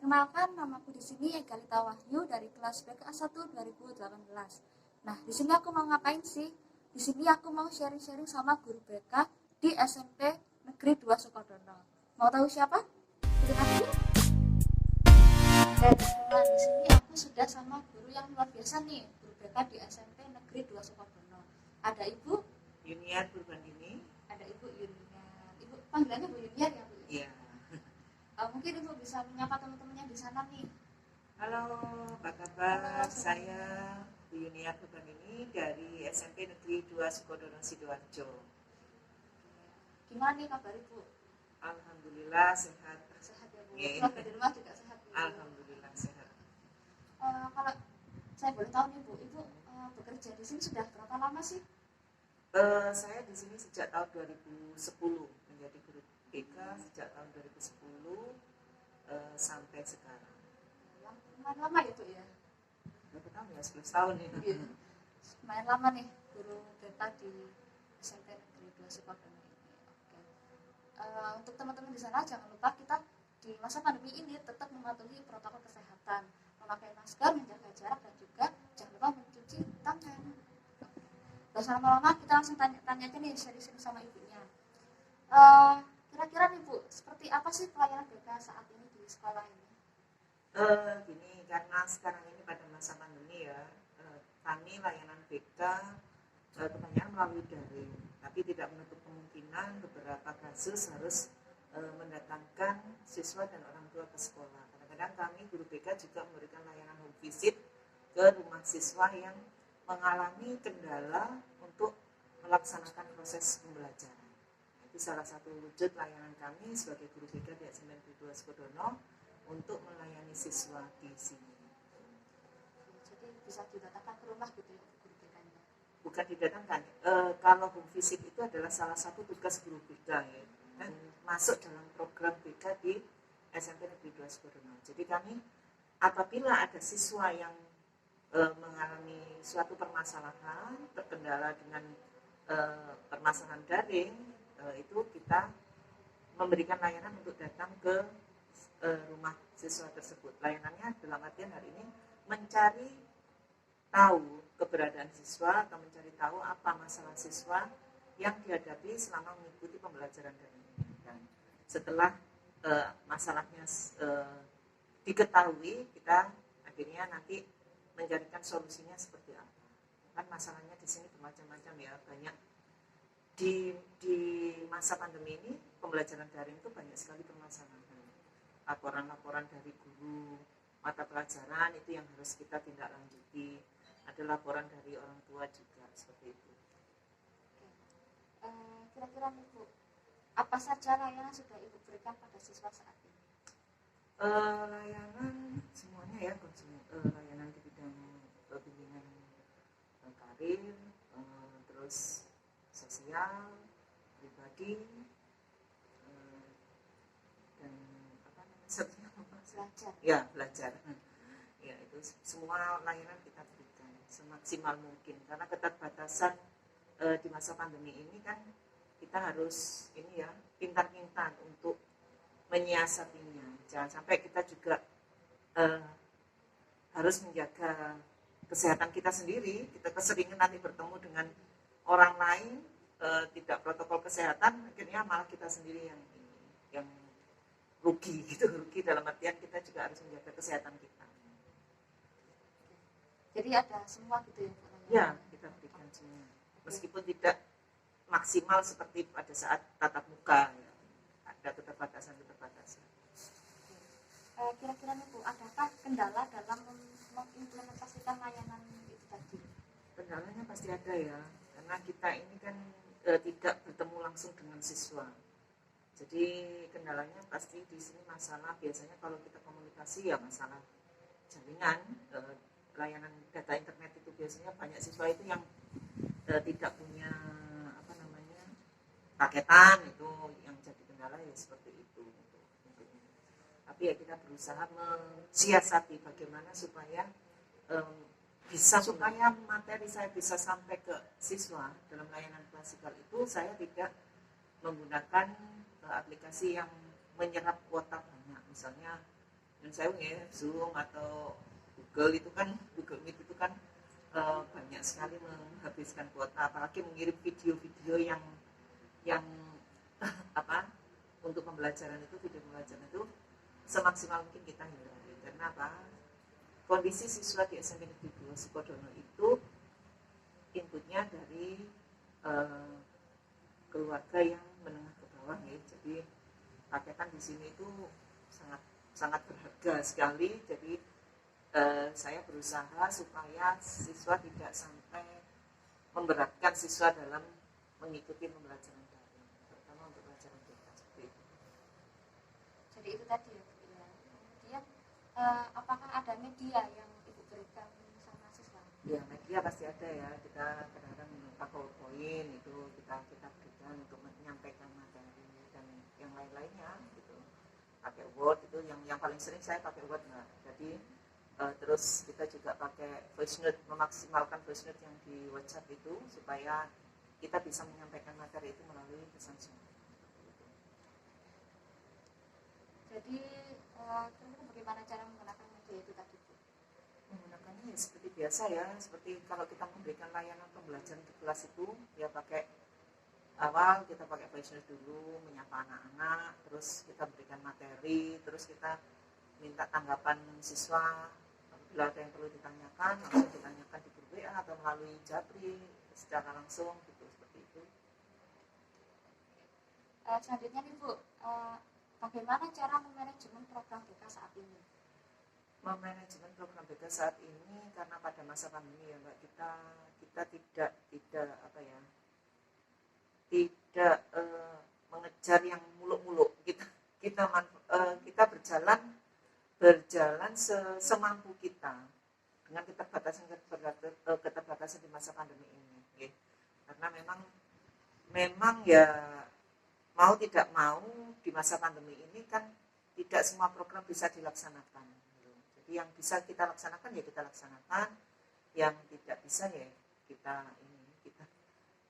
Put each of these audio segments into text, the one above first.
Perkenalkan, namaku di sini Egalita Wahyu dari kelas BKA 1 2018. Nah, di sini aku mau ngapain sih? Di sini aku mau sharing-sharing sama guru BK di SMP Negeri 2 Sukodono. Mau tahu siapa? Ikutin aku yuk. Dan di sini aku sudah sama guru yang luar biasa nih, guru BK di SMP Negeri 2 Sukodono. Ada Ibu Yuniar Purbandini. Ada Ibu Yuniar. Ibu panggilannya Bu Yuniar ya, Bu? Iya. Mungkin Ibu bisa menyapa teman-temannya di sana nih. Halo, apa kabar? Halo, Saya Bu Yuniar Purbandini dari SMP Negeri 2 Sukodono Sidoarjo. Gimana nih kabar Ibu? Alhamdulillah sehat. Sehat ya Bu. Yeah. Keluarga di rumah juga sehat Bu. Alhamdulillah sehat. Kalau saya boleh tahu nih Bu, Ibu bekerja di sini sudah berapa lama sih? Saya di sini sejak tahun 2010 menjadi guru BK sejak tahun 2010 sampai sekarang. Lumayan lama ya Bu ya? Berapa tahun ya? 11 tahun ya. Iya. Lumayan lama nih guru BK di SMP Negeri 2 Sukodono ini. Oke. Untuk teman-teman di sana jangan lupa kita di masa pandemi ini tetap mematuhi protokol kesehatan, memakai masker, menjaga jarak, dan juga jangan lupa mencuci tangan. Gak usah lama-lama, kita langsung tanya aja nih, sharing sama ibunya. Kira-kira nih Bu, seperti apa sih pelayanan BK saat ini di sekolah ini? Gini, karena sekarang ini pada masa pandemi ya, kami layanan BK kebanyakan melalui daring, tapi tidak menutup kemungkinan beberapa kasus harus mendatangkan siswa dan orang tua ke sekolah. Kadang-kadang kami guru BK juga memberikan layanan home visit ke rumah siswa yang mengalami kendala untuk melaksanakan proses pembelajaran. Itu salah satu wujud layanan kami sebagai guru BK di SMP Negeri 2 Sukodono untuk melayani siswa di sini. Jadi bisa didatangkan ke rumah gitu ya guru BK-nya? Bukan didatangkan. Kalau home visit itu adalah salah satu tugas guru BK ya, dan masuk dalam program BK di SMP Negeri 2 Sukodono. Jadi kami apabila ada siswa yang mengalami suatu permasalahan, terkendala dengan permasalahan daring, itu kita memberikan layanan untuk datang ke rumah siswa tersebut. Layanannya dalam artian hari ini mencari tahu keberadaan siswa atau mencari tahu apa masalah siswa yang dihadapi selama mengikuti pembelajaran daring. Dan setelah masalahnya diketahui, kita akhirnya nanti mencarikan solusinya seperti apa. Kan masalahnya di sini bermacam-macam ya, banyak di masa pandemi ini pembelajaran daring itu banyak sekali permasalahan. Laporan-laporan dari guru mata pelajaran itu yang harus kita tindak lanjuti. Ada laporan dari orang tua juga seperti itu. Kira-kira nih Bu, apa saja layanan sudah Ibu berikan pada siswa saat ini? Layanan semuanya ya, layanan di bidang bimbingan karir, terus sosial, pribadi, dan apa namanya satunya Belajar. Ya, belajar. Ya, itu semua layanan kita berikan semaksimal mungkin karena keterbatasan di masa pandemi ini kan kita harus ini ya pintar-pintar untuk menyiasatinya. Jangan sampai kita juga harus menjaga kesehatan kita sendiri. Kita keseringan nanti bertemu dengan orang lain tidak protokol kesehatan, akhirnya malah kita sendiri yang rugi gitu. Rugi dalam artian kita juga harus menjaga kesehatan kita. Jadi ada semua gitu ya? Ya, kita berikan semua. Meskipun tidak maksimal seperti pada saat tatap muka ya. Ada keterbatasan-keterbatasan. Kira-kira nih Bu, adakah kendala dalam mengimplementasikan layanan itu tadi? Kendalanya pasti ada ya, karena kita ini kan tidak bertemu langsung dengan siswa. Jadi kendalanya pasti di sini masalah, biasanya kalau kita komunikasi ya masalah jaringan, layanan data internet itu biasanya banyak siswa itu yang tidak punya apa namanya paketan, itu yang jadi kendala ya seperti itu. Tapi ya kita berusaha mensiasati bagaimana supaya supaya materi saya bisa sampai ke siswa dalam layanan klasikal itu. Saya tidak menggunakan aplikasi yang menyerap kuota banyak, misalnya Dan saya ya Zoom atau Google itu kan, Google Meet itu kan banyak sekali menghabiskan kuota, apalagi mengirim video-video yang apa, untuk pembelajaran itu, video pembelajaran itu semaksimal mungkin kita hindari. Karena apa? Kondisi siswa di SMP Negeri 2 Sukodono itu inputnya dari keluarga yang menengah ke bawah ya. Jadi paketan di sini itu sangat sangat berharga sekali. Jadi saya berusaha supaya siswa tidak sampai memberatkan siswa dalam mengikuti pembelajaran daring, terutama untuk pelajaran BK seperti itu. Jadi itu tadi ya Bu ya. Kemudian apakah ada media yang Ibu berikan sama siswa? Ya, media pasti ada ya. Kita kadang-kadang minta PowerPoint itu kita berikan untuk menyampaikan materi dan yang lain-lainnya gitu. Pakai Word itu yang paling sering saya pakai Word Mbak. Jadi terus kita juga pakai voice note, memaksimalkan voice note yang di WhatsApp itu supaya kita bisa menyampaikan materi itu melalui pesan suara. Jadi bagaimana cara menggunakan media itu tadi Bu? Menggunakannya ya seperti biasa ya, seperti kalau kita memberikan layanan pembelajaran di kelas itu ya pakai awal kita pakai voice note dulu, menyapa anak-anak, terus kita berikan materi, terus kita minta tanggapan siswa. Bila ada yang perlu ditanyakan, langsung ditanyakan di grup WA atau melalui Japri secara langsung gitu, seperti itu. Selanjutnya nih Bu, bagaimana cara memanajemen program BK saat ini? Memanajemen program BK saat ini karena pada masa pandemi ya Mbak, kita tidak apa ya, tidak mengejar yang muluk-muluk. Kita berjalan semampu kita dengan keterbatasan di masa pandemi ini. Okay. Karena memang ya mau tidak mau di masa pandemi ini kan tidak semua program bisa dilaksanakan. Jadi yang bisa kita laksanakan ya kita laksanakan, yang tidak bisa ya kita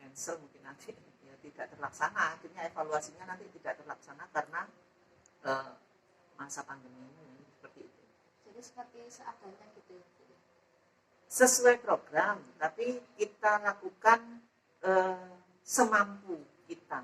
cancel mungkin nanti ya tidak terlaksana. Akhirnya evaluasinya nanti tidak terlaksana karena masa pandemi ini. Seperti itu. Jadi seperti seadanya gitu ya Bu? Sesuai program, tapi kita lakukan semampu kita.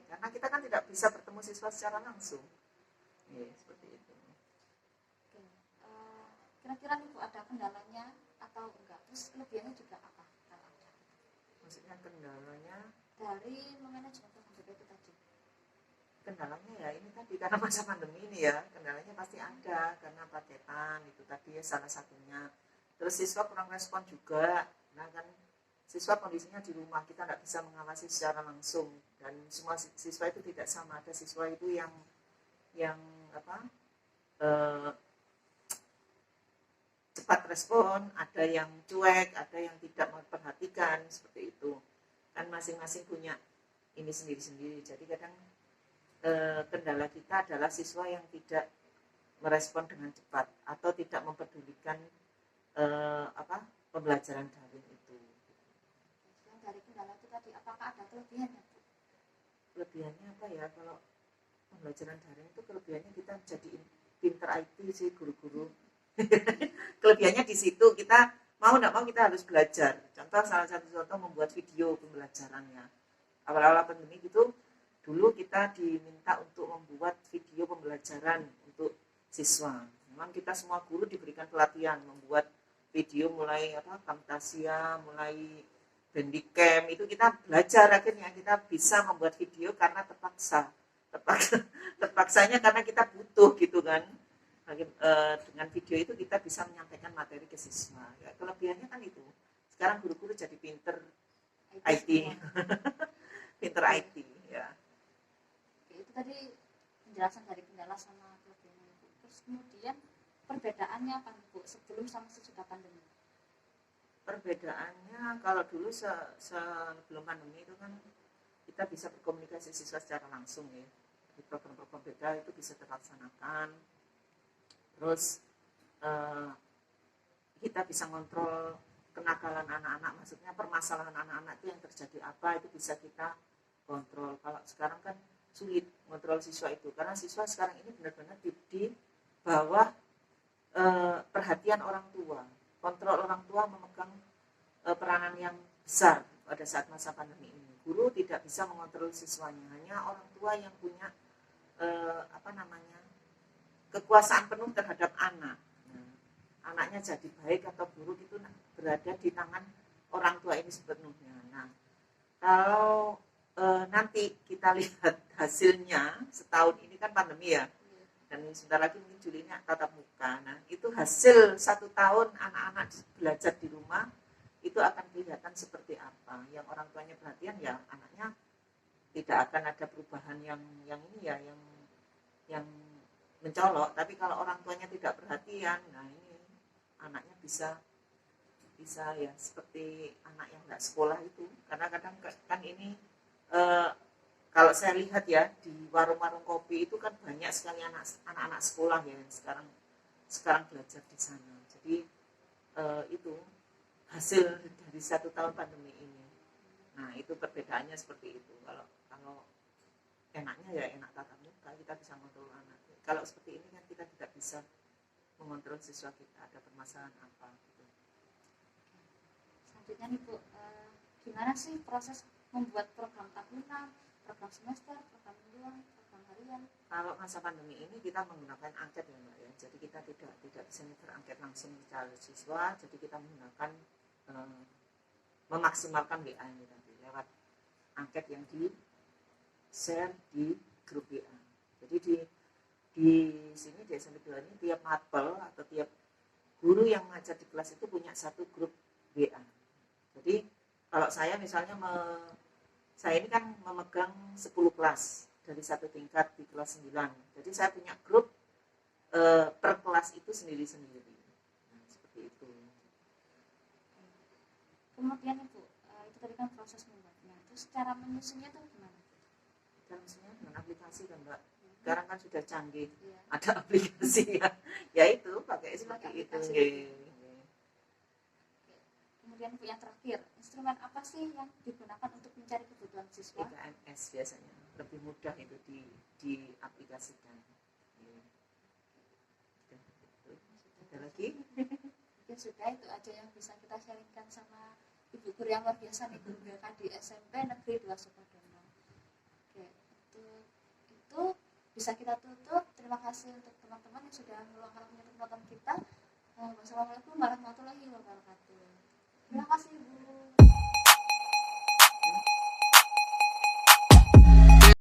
Karena kita kan tidak bisa bertemu siswa secara langsung. Seperti itu. Oke. Kira-kira nih Bu ada kendalanya atau enggak? Terus kelebihannya juga apa? Kalau ada. Maksudnya kendalanya? Dari memanajemen program BK itu tadi. Kendalanya ya ini tadi karena masa pandemi ini ya, kendalanya pasti ada karena paketan itu tadi ya salah satunya. Terus siswa kurang respon juga, nah kan siswa kondisinya di rumah, kita tidak bisa mengawasi secara langsung dan semua siswa itu tidak sama. Ada siswa itu yang cepat respon, ada yang cuek, ada yang tidak memperhatikan seperti itu. Kan masing-masing punya ini sendiri-sendiri. Jadi kadang kendala kita adalah siswa yang tidak merespon dengan cepat atau tidak mempedulikan pembelajaran daring itu. Yang dari kendala itu tadi, apakah ada kelebihannya Bu? Kelebihannya apa ya, kalau pembelajaran daring itu kelebihannya kita jadiin pinter IT sih guru-guru. Kelebihannya di situ, kita mau tidak mau kita harus belajar. Salah satu contoh membuat video pembelajarannya. Awal-awal pandemi gitu, dulu kita diminta untuk membuat video pembelajaran untuk siswa. Memang kita semua guru diberikan pelatihan membuat video mulai Camtasia, mulai Bandicam, itu kita belajar akhirnya kita bisa membuat video karena terpaksanya karena kita butuh gitu kan. Dengan video itu kita bisa menyampaikan materi ke siswa. Ya, kelebihannya kan itu. Sekarang guru-guru jadi pinter IT. Pinter IT ya. Oke, itu tadi penjelasan dari kendala sama kelebihannya Bu. Terus kemudian perbedaannya apa Bu sebelum sama sesudah pandemi? Perbedaannya kalau dulu sebelum pandemi itu kan kita bisa berkomunikasi siswa secara langsung ya. Di program-program BK itu bisa terlaksanakan. Terus kita bisa ngontrol kenakalan anak-anak, maksudnya permasalahan anak-anak itu yang terjadi apa itu bisa kita kontrol. Kalau sekarang kan sulit kontrol siswa itu karena siswa sekarang ini benar-benar bahwa perhatian orang tua, kontrol orang tua memegang peranan yang besar pada saat masa pandemi ini. Guru tidak bisa mengontrol siswanya, hanya orang tua yang punya kekuasaan penuh terhadap anak. Nah, anaknya jadi baik atau buruk itu berada di tangan orang tua ini sepenuhnya. Nah, kalau nanti kita lihat hasilnya setahun ini kan pandemi ya, dan sebentar lagi mungkin Juli ini tatap muka. Nah, itu hasil 1 tahun anak-anak belajar di rumah itu akan kelihatan seperti apa. Yang orang tuanya perhatian ya anaknya tidak akan ada perubahan yang ini ya, yang mencolok. Tapi kalau orang tuanya tidak perhatian, nah ini anaknya bisa ya seperti anak yang nggak sekolah itu. Karena kadang kan ini kalau saya lihat ya di warung-warung kopi itu kan banyak sekali anak-anak sekolah ya yang sekarang belajar di sana. Jadi itu hasil dari 1 tahun pandemi ini. Nah itu perbedaannya seperti itu. Kalau enaknya ya enak tatap muka, kita bisa mengontrol anak. Kalau seperti ini kan kita tidak bisa mengontrol siswa kita, ada permasalahan apa gitu. Selanjutnya nih Bu, gimana sih proses membuat program tahunan, program semester, program mingguan, program harian? Kalau masa pandemi ini kita menggunakan angket ya Mbak ya. Jadi kita tidak bisa berangket langsung secara siswa, jadi kita menggunakan memaksimalkan WA ini tadi lewat angket yang di share di grup WA. Jadi di sini di SMP 2 ini tiap mapel atau tiap guru yang mengajar di kelas itu punya satu grup WA. Jadi kalau saya misalnya saya ini kan memegang 10 kelas dari satu tingkat di kelas 9. Jadi saya punya grup per kelas itu sendiri-sendiri. Nah, seperti itu. Kemudian Ibu, itu tadi kan proses membuatnya. Terus cara menyusunnya tuh gimana? Cara menyusunnya dengan aplikasi kan Mbak. Sekarang kan sudah canggih. Iya. Ada aplikasi ya itu pakai seperti itu. Kemudian Bu, yang terakhir, instrumen apa sih yang digunakan untuk mencari kebutuhan siswa? IKMS biasanya lebih mudah itu diaplikasikan. Ada lagi? Mungkin sudah itu aja yang bisa kita sharingkan sama Ibu Guru yang luar biasa nih, Guru BK di SMP Negeri 2 Sukodono. Oke, itu bisa kita tutup. Terima kasih untuk teman-teman yang sudah meluangkan waktunya untuk menonton kita. Wassalamualaikum warahmatullahi wabarakatuh. Terima kasih Bu.